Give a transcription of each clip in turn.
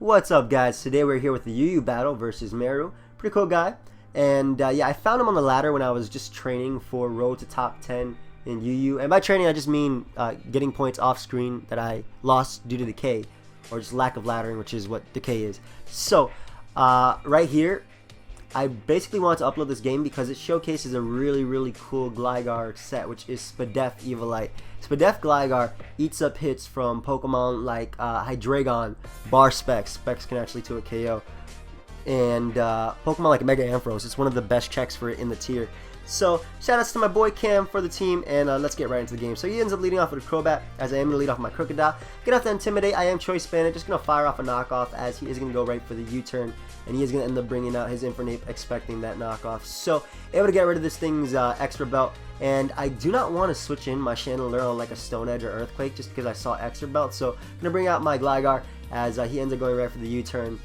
What's up, guys? Today we're here with the UU battle versus Meru. Pretty cool guy. And yeah, I found him on the ladder when I was just training for road to top 10 in UU. And by training, I just mean getting points off screen that I lost due to decay, or just lack of laddering, which is what decay is. So right here, I basically want to upload this game because it showcases a really cool gligar set, which is spdef Evilite. Spdef gligar eats up hits from Pokemon like Hydreigon, Bar Specs. Specs can actually do a KO. And Pokemon like Mega Ampharos. It's one of the best checks for it in the tier. So shoutouts to my boy Cam for the team, and let's get right into the game. So he ends up leading off with a Crobat, as I am going to lead off my Crocodile. Gonna have to Intimidate. I am Choice Bandit, just going to fire off a knockoff, as he is going to go right for the U-turn, and he is going to end up bringing out his Infernape, expecting that knockoff. So able to get rid of this thing's extra belt, and I do not want to switch in my Chandelure on like a Stone Edge or Earthquake just because I saw extra belt. So I'm going to bring out my Gligar, as he ends up going right for the U-turn.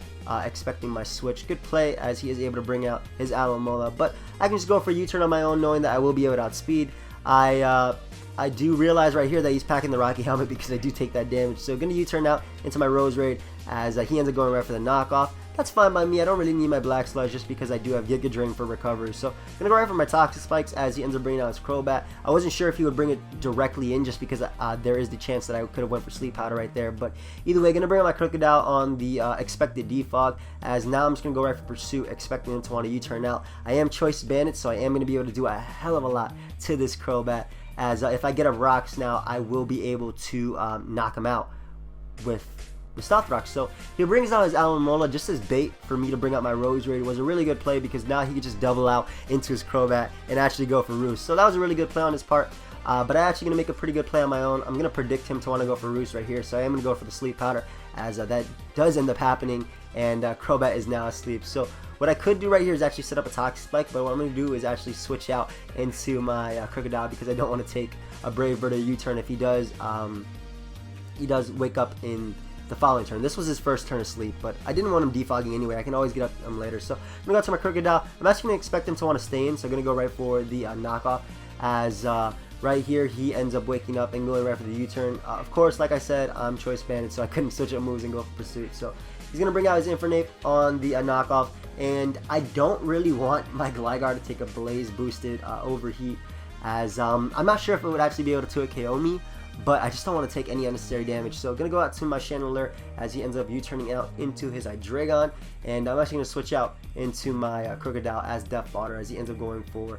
Expecting my switch. Good play, as he is able to bring out his Alomola, but I can just go for a U-turn on my own, knowing that I will be able to outspeed. I do realize right here that he's packing the Rocky Helmet because I do take that damage, so going to U-turn out into my Rose Raid, as he ends up going right for the knockoff. That's fine by me. I don't really need my Black Sludge just because I do have Giga Drain for recovery. So I'm going to go right for my Toxic Spikes, as he ends up bringing out his Crobat. I wasn't sure if he would bring it directly in just because there is the chance that I could have went for Sleep Powder right there. But either way, going to bring out my Crocodile on the expected defog, as now I'm just going to go right for Pursuit, expecting him to want to U-turn out. I am Choice Bandit, so I am going to be able to do a hell of a lot to this Crobat, as if I get up Rocks now, I will be able to knock him out with Stealth Rock. So he brings out his Alomola just as bait for me to bring out my Rose Raid. It was a really good play because now he could just double out into his Crobat and actually go for Roost. So that was a really good play on his part. But I'm actually going to make a pretty good play on my own. I'm going to predict him to want to go for Roost right here. So I am going to go for the Sleep Powder, as that does end up happening. And Crobat is now asleep. So what I could do right here is actually set up a Toxic Spike. But what I'm going to do is actually switch out into my Crocodile, because I don't want to take a Brave Bird or U-turn if he does wake up in the following turn. This was his first turn of sleep, but I didn't want him defogging anyway. I can always get up him later. So I'm going to go to my Crocodile. I'm actually going to expect him to want to stay in, so I'm going to go right for the knockoff, as right here he ends up waking up and going right for the U-turn. Of course, like I said, I'm Choice Bandit, so I couldn't switch up moves and go for Pursuit. So he's going to bring out his Infernape on the knockoff, and I don't really want my Gligar to take a Blaze boosted Overheat, as I'm not sure if it would actually be able to KO me, but I just don't want to take any unnecessary damage. So I'm going to go out to my Chandelure, as he ends up U-turning out into his Hydreigon, and I'm actually going to switch out into my Crocodile as Death Fodder, as he ends up going for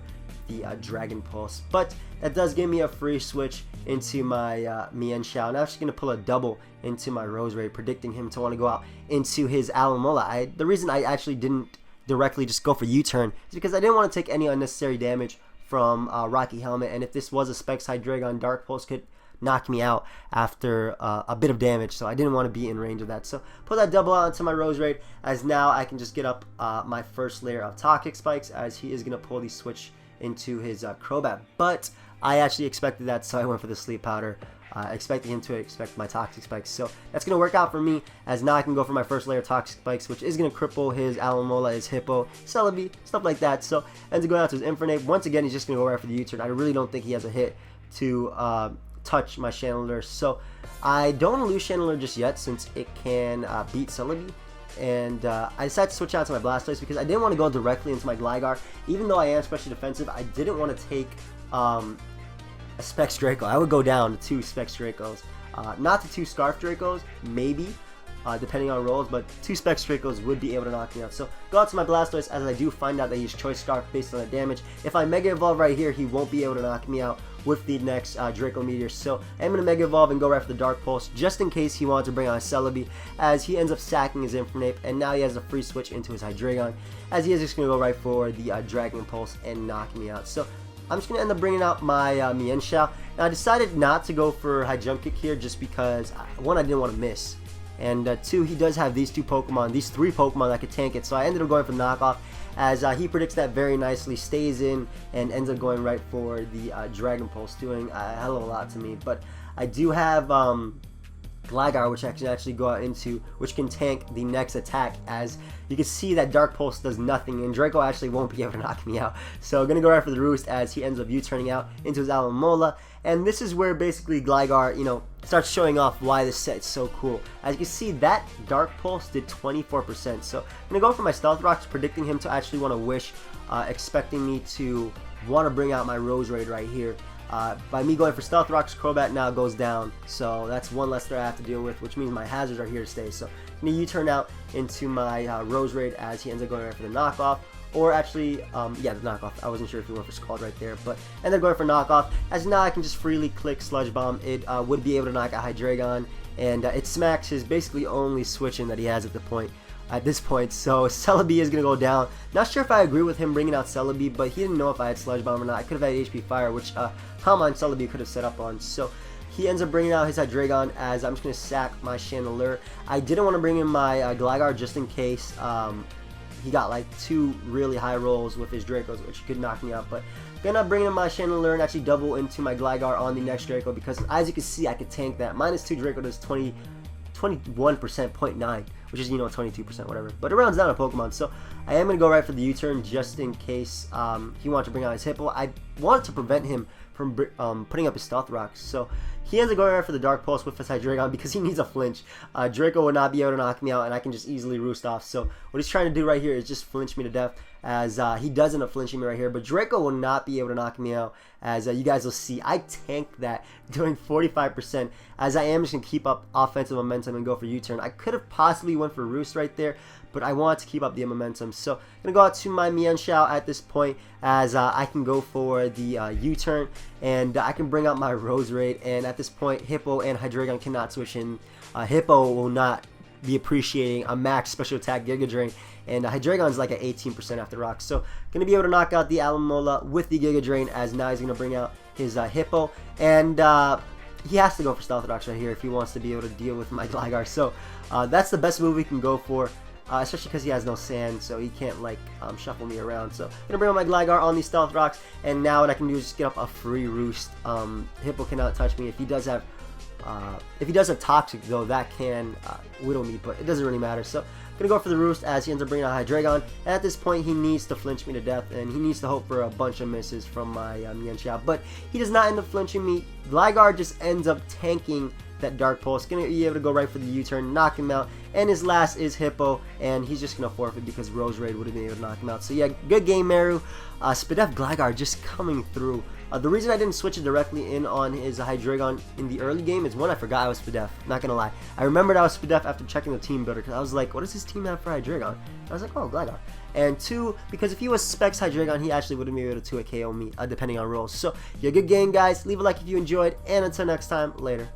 the Dragon Pulse. But that does give me a free switch into my Mienshao. And I'm actually going to pull a double into my Rose Raid, predicting him to want to go out into his Alomola. The reason I actually didn't directly just go for U-turn is because I didn't want to take any unnecessary damage from Rocky Helmet, and if this was a Specs Hydreigon, Dark Pulse could knock me out after a bit of damage, so I didn't want to be in range of that. So put that double out into my Rose Raid, as now I can just get up my first layer of Toxic Spikes, as he is going to pull the switch into his Crobat. But I actually expected that, so I went for the Sleep Powder, expecting him to expect my Toxic Spikes. So that's going to work out for me, as now I can go for my first layer of Toxic Spikes, which is going to cripple his Alomola, his Hippo, Celebi, stuff like that. So ends up going out to his Infernape. Once again, he's just going to go right for the U-turn. I really don't think he has a hit to touch my Chandelure, so I don't want to lose Chandelure just yet, since it can beat Celebi. And I decided to switch out to my Blastoise because I didn't want to go directly into my Gligar. Even though I am special defensive, I didn't want to take a Specs Draco. I would go down to 2 Specs Dracos, not to 2 Scarf Dracos, maybe, depending on rolls, but 2 Specs Dracos would be able to knock me out. So go out to my Blastoise, as I do find out that he's Choice Scarf based on the damage. If I Mega Evolve right here, he won't be able to knock me out with the next Draco Meteor. So I'm going to Mega Evolve and go right for the Dark Pulse, just in case he wanted to bring on a Celebi, as he ends up sacking his Infernape, and now he has a free switch into his Hydreigon, as he is just going to go right for the Dragon Pulse and knock me out. So I'm just going to end up bringing out my Mienshao. Now I decided not to go for High Jump Kick here, just because, one, I didn't want to miss, and 2, he does have these 3 Pokemon that could tank it. So I ended up going for knockoff, as he predicts that very nicely, stays in, and ends up going right for the Dragon Pulse, doing a hell of a lot to me. But I do have gligar, which I can actually go out into, which can tank the next attack. As you can see, that Dark Pulse does nothing, and Draco actually won't be able to knock me out. So I'm gonna go right for the Roost as he ends up U-turning out into his Alomola, and this is where basically Gligar, you know, starts showing off why this set is so cool. As you can see, that Dark Pulse did 24%. So I'm gonna go for my Stealth Rocks, predicting him to actually want to Wish, expecting me to want to bring out my Roserade right here. By me going for Stealth Rocks, Crobat now goes down, so that's one less threat I have to deal with, which means my hazards are here to stay. So I'm going to U-turn out into my Roserade as he ends up going right for the knockoff, or actually, yeah, the knockoff. I wasn't sure if he went for Scald right there, but ended up going for knockoff, as now I can just freely click Sludge Bomb. It would be able to knock out Hydreigon, and it smacks his basically only switching that he has at this point. So Celebi is going to go down. Not sure if I agree with him bringing out Celebi, but he didn't know if I had Sludge Bomb or not. I could have had HP Fire, which Calm Mind Celebi could have set up on. So he ends up bringing out his Hydreigon, as I'm just going to sack my Chandelure. I didn't want to bring in my Gligar just in case he got like 2 really high rolls with his Dracos, which could knock me out. But I'm going to bring in my Chandelure and actually double into my Gligar on the next Draco, because as you can see, I could tank that. -2 Draco does 21%, 0.9, which is, you know, 22%, whatever. But it rounds down a Pokemon, so I am going to go right for the U-turn just in case he wanted to bring out his Hippo. I wanted to prevent him from putting up his Stealth Rocks, so he ends up going right for the Dark Pulse with his Hydreigon because he needs a flinch. Draco will not be able to knock me out, and I can just easily Roost off. So what he's trying to do right here is just flinch me to death, as he does end up flinching me right here. But Draco will not be able to knock me out, as you guys will see. I tanked that, doing 45%, as I am just going to keep up offensive momentum and go for U-turn. I could have possibly went for Roost right there, but I want to keep up the momentum. So I'm going to go out to my Mienshao at this point, as I can go for the U-turn, and I can bring out my Roserade, and at this point, Hippo and Hydreigon cannot switch in. Hippo will not be appreciating a max special attack Giga Drain, and Hydreigon's like at 18% after rocks. So going to be able to knock out the Alomola with the Giga Drain, as now he's going to bring out his Hippo, and he has to go for Stealth Rocks right here if he wants to be able to deal with my Gligar. So that's the best move we can go for. Especially because he has no sand, so he can't like shuffle me around. So I'm gonna bring out my Gligar on these Stealth Rocks, and now what I can do is just get up a free Roost. Hippo cannot touch me. If he does have Toxic though, that can whittle me, but it doesn't really matter. So I'm gonna go for the Roost as he ends up bringing out Hydreigon, and at this point he needs to flinch me to death, and he needs to hope for a bunch of misses from my Mienshao, but he does not end up flinching me. Gligar just ends up tanking that Dark Pulse, gonna be able to go right for the U-turn, knock him out, and his last is Hippo, and he's just gonna forfeit because Roserade would have been able to knock him out. So yeah, good game, Meru. spdef Gligar just coming through. The reason I didn't switch it directly in on his Hydreigon in the early game is, one, I forgot I was spdef, not gonna lie. I remembered I was spdef after checking the team builder, because I was like, what does his team have for Hydreigon? And I was like, oh, Gligar. And 2, because if he was Specs Hydreigon, he actually would have been able to 2-KO me, depending on rolls. So yeah, good game, guys. Leave a like if you enjoyed, and until next time, later.